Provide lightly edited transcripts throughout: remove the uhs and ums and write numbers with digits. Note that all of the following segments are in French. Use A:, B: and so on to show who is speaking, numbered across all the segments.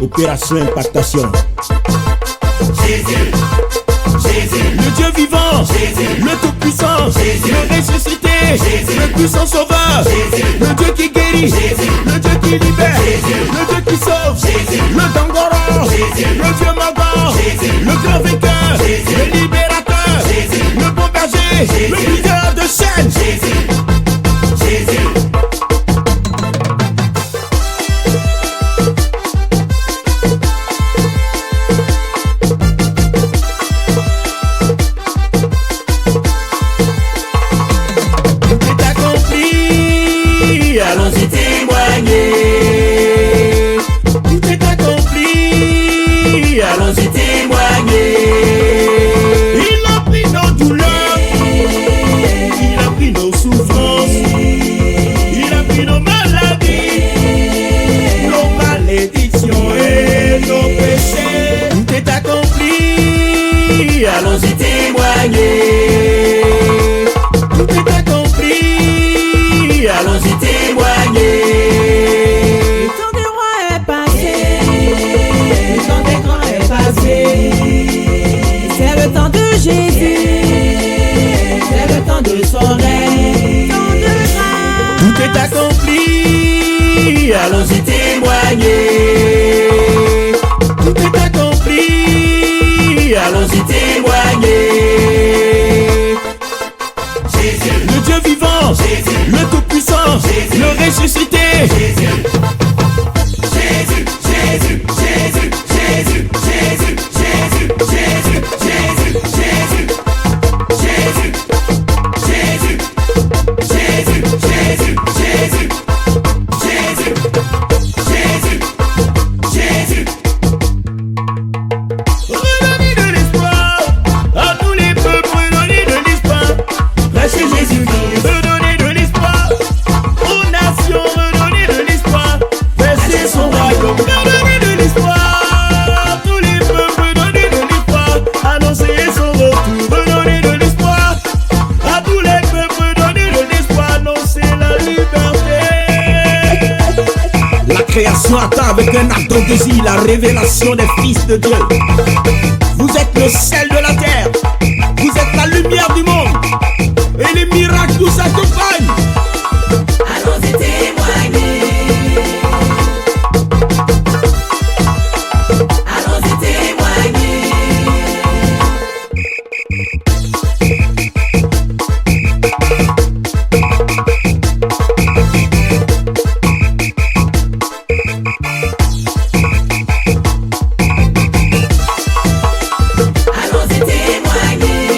A: Opération Impactation.
B: Jésus, Jésus,
A: le Dieu vivant,
B: Jésus,
A: le Tout-Puissant,
B: Jésus,
A: le ressuscité,
B: Jésus,
A: le puissant sauveur,
B: Jésus,
A: le Dieu qui guérit,
B: Jésus,
A: le Dieu qui libère,
B: Jésus,
A: le Dieu qui sauve,
B: Jésus,
A: le Dangoro,
B: Jésus,
A: le Dieu Magor,
B: Jésus,
A: le grand vainqueur,
B: Jésus,
A: le libérateur,
B: Jésus,
A: le bon berger,
B: Jésus,
A: le briseur de chaînes.
B: Jésus, Jésus.
A: Allons-y témoigner. Tout est accompli. Allons-y témoigner. Il a pris nos douleurs. Il a pris nos souffrances. Il a pris nos maladies, nos malédictions et nos péchés. Tout est accompli. Allons-y témoigner. Tout est accompli. Allons-y témoigner.
C: Le temps des rois est passé, le temps des grands est passé. C'est le temps de Jésus, c'est le temps de son règne, temps de grâce.
A: Tout est accompli. Allons-y témoigner. Tout est accompli. Allons-y témoigner.
B: Jésus,
A: Le Dieu vivant,
B: Jésus,
A: le Tout-Puissant,
B: Jésus,
A: le ressuscité.
B: Jésus, Jésus, Jésus, Jésus, Jésus, Jésus, Jésus, Jésus, Jésus, Jésus, Jésus, Jésus, Jésus, Jésus, Jésus, Jésus, Jésus, Jésus.
A: Redonnez de l'espoir à tous les peuples, redonnez de l'espoir.
B: Lâchez Jésus-Christ,
A: Redonnez de l'espoir aux nations, redonnez de l'espoir. Verser son royaume, redonnez de l'espoir. Tous les peuples, redonnez de l'espoir. Annoncez son retour, redonnez de l'espoir. À tous les peuples, redonnez de l'espoir. Annoncez la liberté. La création attend avec un ardent désir la révélation des fils de Dieu. Vous êtes le sel de la terre. Vous êtes la lumière du monde. Et les miracles vous accompagnent.
C: Allons-y témoigner, allons-y témoigner. Allons-y témoigner.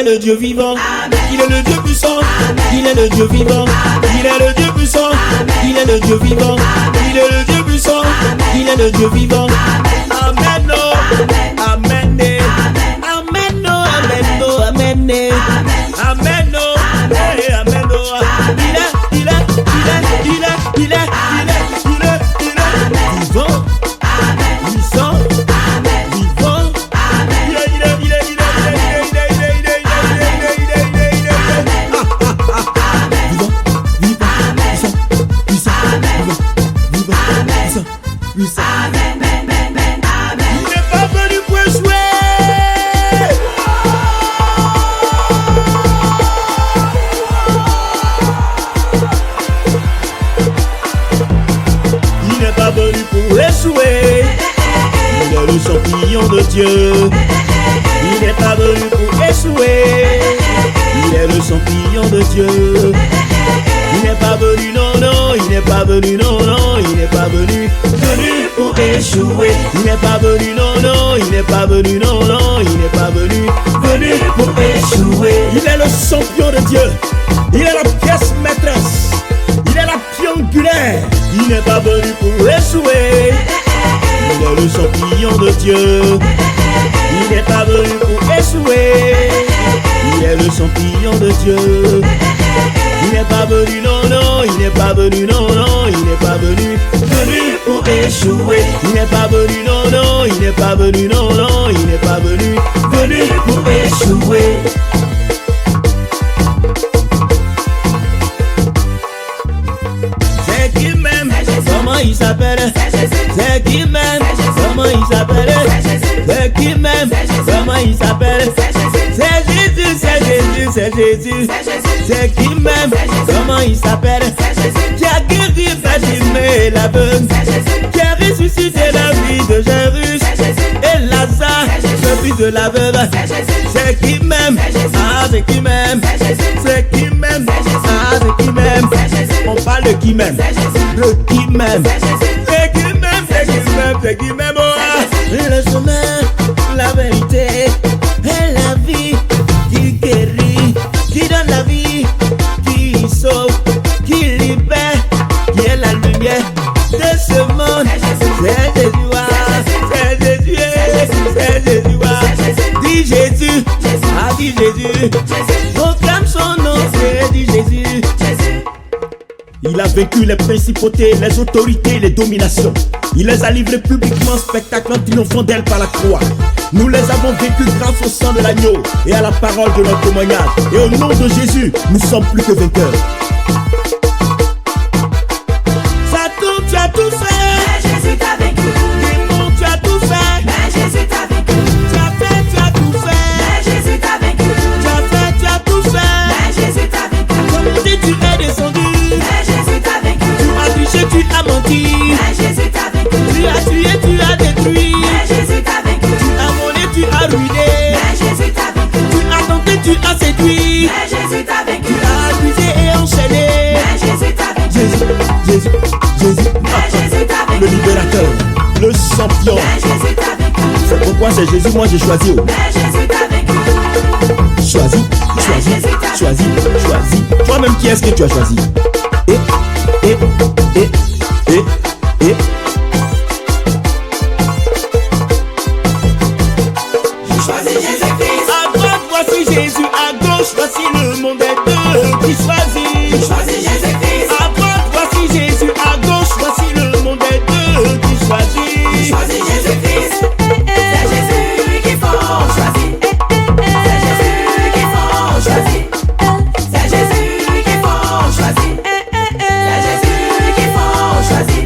A: est le Dieu vivant.
C: Amen.
A: Il est le Dieu puissant.
C: Amen.
A: Il est le Dieu vivant.
C: Amen.
A: Il est le Dieu puissant.
C: Amen.
A: Il est le Dieu vivant.
C: Amen.
A: Il est le Dieu puissant.
C: Amen.
A: Il est le Dieu vivant.
C: Amen.
A: Amen. Oh.
C: Amen.
A: Amen.
C: Amen.
A: Amen. Oh. Amen. Oh. Amen.
C: Amen.
A: Amen. Oh. Eh, Amen. Oh. Il est vivant. Puissant. Vivant. Puissant. Il n'est pas venu pour échouer. Il n'est pas venu pour échouer. Il est le champignon de Dieu. Il n'est pas venu pour échouer. Il est le champignon de Dieu. Il n'est pas venu, non, non, il n'est pas venu, non, non, il n'est pas venu pour échouer. Il n'est pas venu, non, non, il n'est pas venu, non, non, il n'est pas venu pour échouer. Il est le champion de Dieu. Il est la pièce maîtresse. Il est la pierre angulaire. Il n'est pas venu pour échouer. Il est le champignon de Dieu. Il n'est pas venu pour échouer. Il est le champignon de Dieu. Il n'est pas venu, non, non, il n'est pas venu, non, non, il n'est pas venu pour échouer. Il n'est pas venu, non, non, il n'est pas venu, non, non, il n'est pas venu pour échouer. C'est qui même? Comment il s'appelle? C'est qui même? Comment il s'appelle? C'est qui même? Comment il s'appelle? C'est Jésus, c'est Jésus, c'est Jésus. C'est qui même? Comment il s'appelle? Qui a guéri Bartimée l'aveugle, qui a ressuscité la vie de Jairus et Lazare, le fils de la veuve. C'est qui même? Ah, c'est qui même? C'est qui même? Ah, c'est qui même? On parle de qui même? De qui même? C'est qui même? C'est qui même? C'est qui même? Oh, le chemin, la vérité et la vie, qui guérit, qui donne la vie, qui sauve, qui libère, qui est la lumière de ce monde. C'est Jésus, c'est Jésus, c'est Jésus. Dis Jésus, ah dis Jésus, proclame son nom, c'est dit Jésus. Il a vaincu les principautés, les autorités, les dominations. Il les a livrés publiquement, spectacle en triomphant d'elle par la croix. Nous les avons vécus grâce au sang de l'agneau et à la parole de notre témoignage. Et au nom de Jésus, nous sommes plus que vainqueurs. Satan, tu as tout fait.
C: Jésus t'a vaincu.
A: Démon, tu as tout fait.
C: Mais Jésus t'a vaincu.
A: Tu as tout fait.
C: Mais Jésus t'a vaincu.
A: Tu as tout fait.
C: Mais Jésus t'a vaincu.
A: Comment tu es descendu?
C: Mais Jésus t'a vaincu.
A: Tu as triché, tu as menti.
C: Mais Jésus t'a vaincu.
A: Tu as tué, tu as détruit.
C: Mais Jésus t'a vaincu.
A: Tu as volé, tu as ruiné.
C: Mais Jésus t'a vaincu.
A: Tu as tenté, tu as séduit.
C: Mais Jésus t'a vaincu.
A: Tu as abusé et enchaîné.
C: Mais Jésus t'a vaincu.
A: Jésus,
C: Mais Jésus t'a vaincu.
A: le libérateur, le champion.
C: Mais Jésus t'a vaincu.
A: C'est pourquoi c'est Jésus, moi j'ai choisi.
C: Mais Jésus t'a vaincu.
A: Choisis. Toi-même, qui est-ce que tu as choisi? Et.
C: Je choisis Jésus-Christ.
A: À droite, voici Jésus. À gauche, voici le monde des deux qui
C: Je
A: choisit.
C: choisis Jésus-Christ.
A: À droite, voici Jésus. À gauche, voici le monde des deux qui
C: Je
A: choisit.
C: choisis Jésus-Christ. C'est Jésus qu'il faut choisir. C'est Jésus qu'il faut choisir. C'est Jésus qu'il faut choisir. C'est Jésus qu'il faut choisir.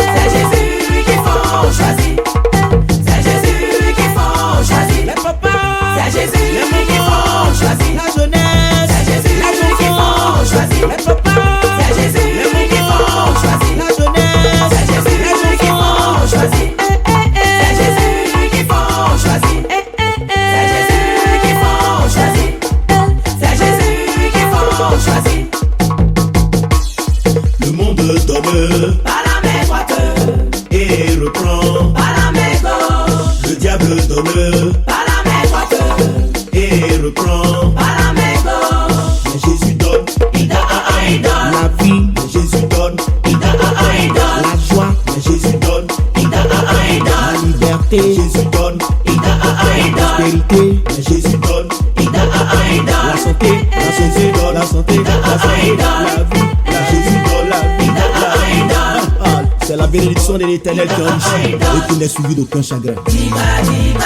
C: C'est Jésus qu'il faut choisir. C'est Jésus qu'il faut choisir.
A: Les papas,
C: C'est Jésus qu'il faut choisir.
A: la jeunesse,
C: C'est Jésus
A: la
C: qu'il faut choisir.
A: les papas,
C: C'est Jésus qu'il faut choisir.
A: la jeunesse,
C: C'est Jésus qu'il faut choisir. C'est Jésus qu'il faut choisir. C'est Jésus qu'il faut choisir. C'est Jésus qu'il faut choisir.
A: le monde donne
C: Par la main droite,
A: et reprend.
C: par la main gauche,
A: Le diable donne
C: par la main droite,
A: et reprend.
C: santé,
A: Jésus donne. La prospérité, Jésus donne. La santé, Jésus donne. La santé, la vie, Jésus donne la vie. C'est la bénédiction de l'Éternel qui enrichit et qui n'est suivi d'aucun chagrin.
C: diba, diba,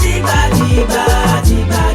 C: diba, diba, diba.